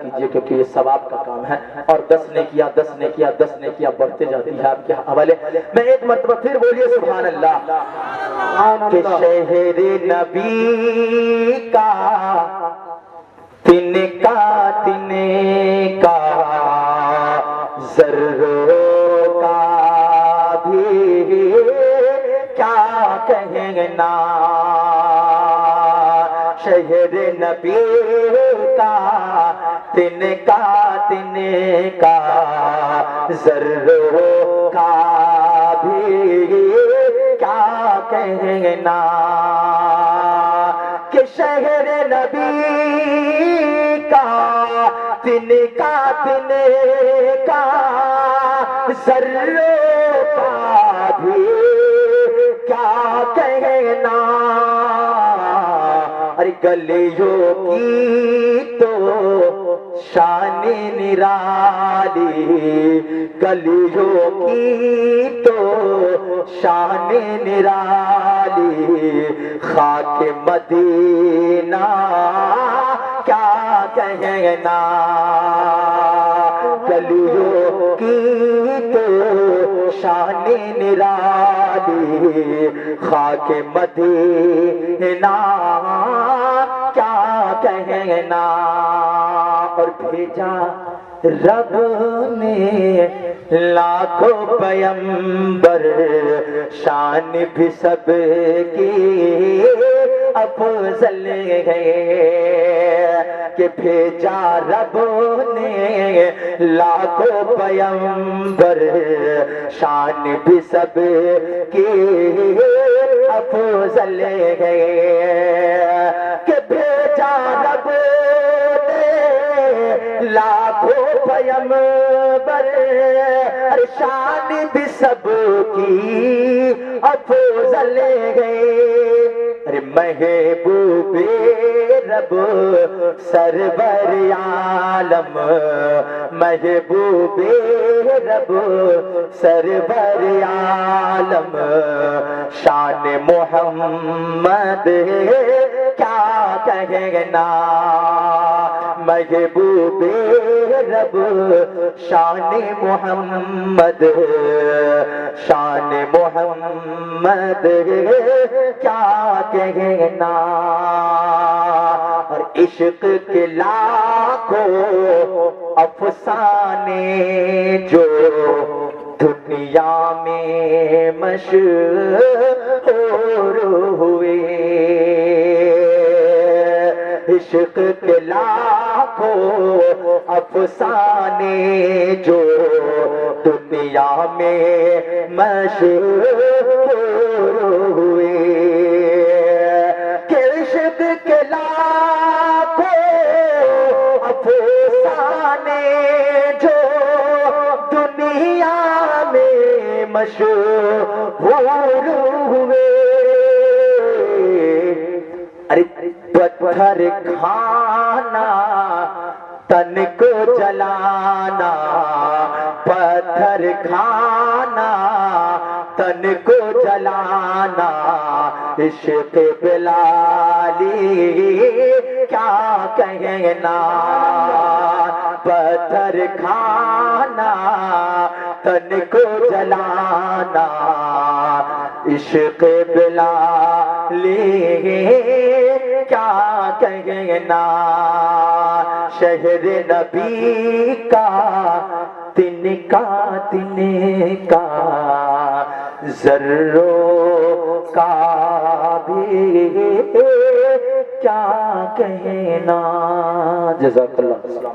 کیجئے کیونکہ یہ ثواب کا کام ہے، اور 10 نیکیاں 10 نیکیاں 10 نیکیاں بڑھتے جاتی ہے آپ کے حوالے میں۔ ایک مرتبہ پھر بولیے سبحان اللہ کہ شہر نبی کا تنکا تنکا ذروں کا بھی کیا کہنا، شہر نبی کا تنکا تنکا ذروں کا بھی کیا کہنا، کہ شہر نبی کا تنکا تنکا ذروں کا بھی کیا کہنا، ارے گلیوں کی تو شان نرالی، گلیوں کی تو شان نرالی، خاک مدینہ کیا کہنا، گلیوں کی تو شان نرالی، خاک مدینہ کیا کہنا، اور بھیجا رب نے لاکھوں پیغمبر، شان بھی سب کی افضل ہے، کہ بھیجا رب نے لاکھوں پیغمبر، شان بھی سب کی افضل ہے، کہ بھیجا رب نے لاکھوں پیغمبر، شان بھی سب کی افضل ہے، ارے محبوب رب سرور عالم، محبوب رب سرور عالم، شان محمد کیا کہنا، محبوب رب شان محمد، شان محمد کیا کہنا، اور عشق کے لاکھوں افسانے جو دنیا میں مشہور ہوئے، عشق کے لاکھوں افسانے جو دنیا میں مشہور ہوئے، کہ عشق کے لاکھوں افسانے جو دنیا میں مشہور ہوئے، ارے پتھر کھانا تن کو جلانا، پتھر کھانا تن کو جلانا، عشق بلالی کیا کہنا، پتھر کھانا تن کو جلانا، عشق بلالی کیا کہنا، شہر نبی کا تنکا تنکا ذروں کا بھی کیا کہنا، جزاک اللہ۔